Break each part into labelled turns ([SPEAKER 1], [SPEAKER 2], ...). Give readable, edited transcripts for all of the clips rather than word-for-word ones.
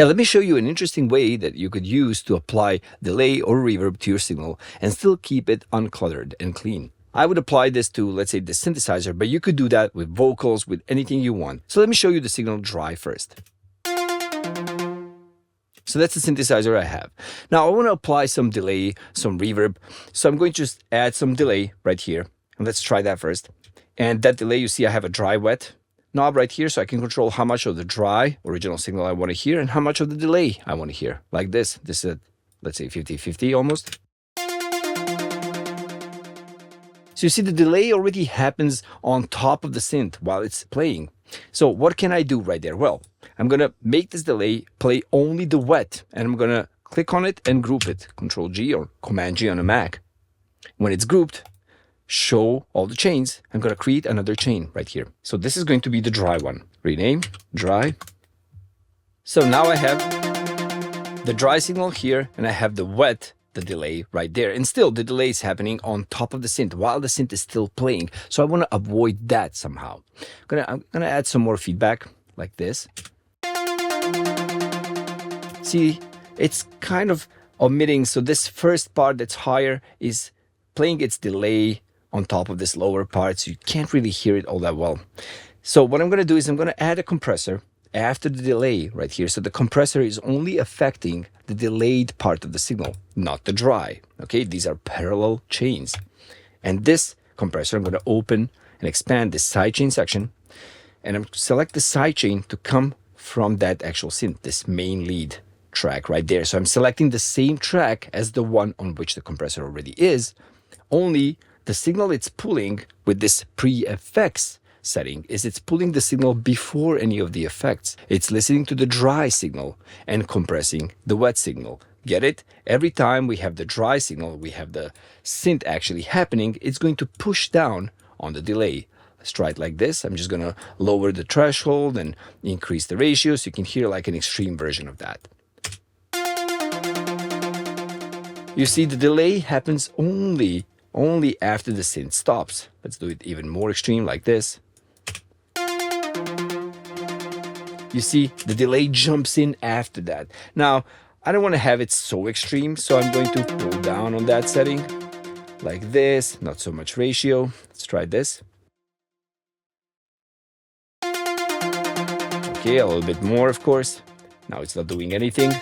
[SPEAKER 1] Hey, let me show you an interesting way that you could use to apply delay or reverb to your signal and still keep it uncluttered and clean. I would apply this to, let's say, the synthesizer, but you could do that with vocals, with anything you want. So let me show you the signal dry first. So that's the synthesizer I have. Now I want to apply some delay, some reverb. So I'm going to just add some delay right here. And let's try that first. And that delay, you see I have a dry wet knob right here, so I can control how much of the dry original signal I want to hear and how much of the delay I want to hear. Like this. This is, let's say, 50-50 almost. So you see the delay already happens on top of the synth while it's playing. So what can I do right there? Well, I'm going to make this delay play only the wet, and I'm going to click on it and group it. Control G or Command G on a Mac. When it's grouped, show all the chains. I'm going to create another chain right here. So this is going to be the dry one. Rename, dry. So now I have the dry signal here, and I have the wet, the delay right there. And still the delay is happening on top of the synth while the synth is still playing. So I want to avoid that somehow. I'm gonna add some more feedback like this. See, it's kind of omitting. So this first part that's higher is playing its delay on top of this lower part. So you can't really hear it all that well. So what I'm going to do is I'm going to add a compressor after the delay right here. So the compressor is only affecting the delayed part of the signal, not the dry. Okay, these are parallel chains. And this compressor, I'm going to open and expand this sidechain section. And I'm select the sidechain to come from that actual synth, this main lead track right there. So I'm selecting the same track as the one on which the compressor already is, only the signal it's pulling with this pre-effects setting is it's pulling the signal before any of the effects. It's listening to the dry signal and compressing the wet signal. Get it? Every time we have the dry signal, we have the synth actually happening, it's going to push down on the delay. Let's try it like this. I'm just going to lower the threshold and increase the ratio so you can hear like an extreme version of that. You see, the delay happens only after the synth stops. Let's do it even more extreme like this. You see, the delay jumps in after that. Now, I don't want to have it so extreme, so I'm going to pull down on that setting like this. Not so much ratio. Let's try this. Okay, a little bit more, of course. Now it's not doing anything.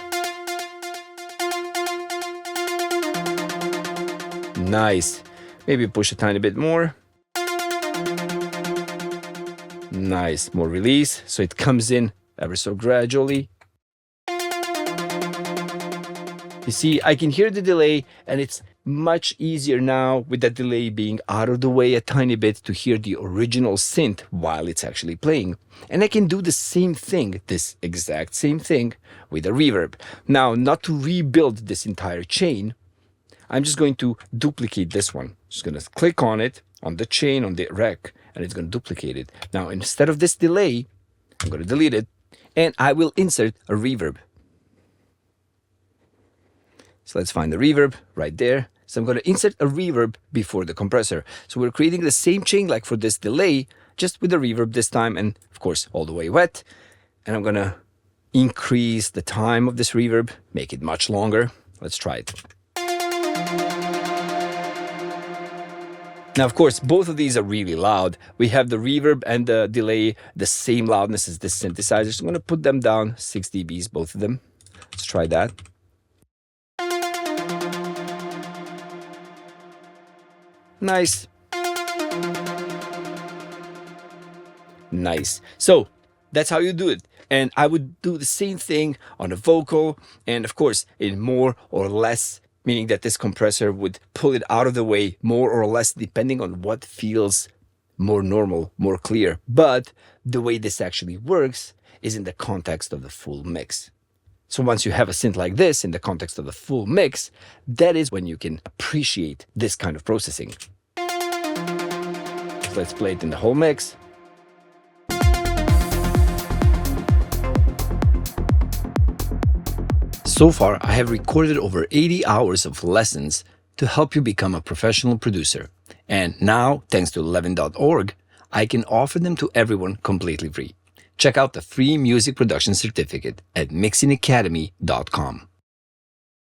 [SPEAKER 1] Nice. Maybe push a tiny bit more. Nice. More release. So it comes in ever so gradually. You see, I can hear the delay, and it's much easier now with that delay being out of the way a tiny bit to hear the original synth while it's actually playing. And I can do the same thing, this exact same thing with a reverb. Now, not to rebuild this entire chain, I'm just going to duplicate this one. Just going to click on it, on the chain, on the rec, and it's going to duplicate it. Now, instead of this delay, I'm going to delete it, and I will insert a reverb. So let's find the reverb right there. So I'm going to insert a reverb before the compressor. So we're creating the same chain like for this delay, just with the reverb this time, and of course, all the way wet. And I'm going to increase the time of this reverb, make it much longer. Let's try it. Now, of course, both of these are really loud. We have the reverb and the delay, the same loudness as this synthesizer. So I'm going to put them down 6 dBs, both of them. Let's try that. Nice. Nice. So that's how you do it. And I would do the same thing on a vocal, and of course, in more or less, meaning that this compressor would pull it out of the way more or less depending on what feels more normal, more clear. But the way this actually works is in the context of the full mix. So once you have a synth like this in the context of the full mix, that is when you can appreciate this kind of processing. So let's play it in the whole mix. So far, I have recorded over 80 hours of lessons to help you become a professional producer. And now, thanks to Levin.org, I can offer them to everyone completely free. Check out the free music production certificate at mixingacademy.com.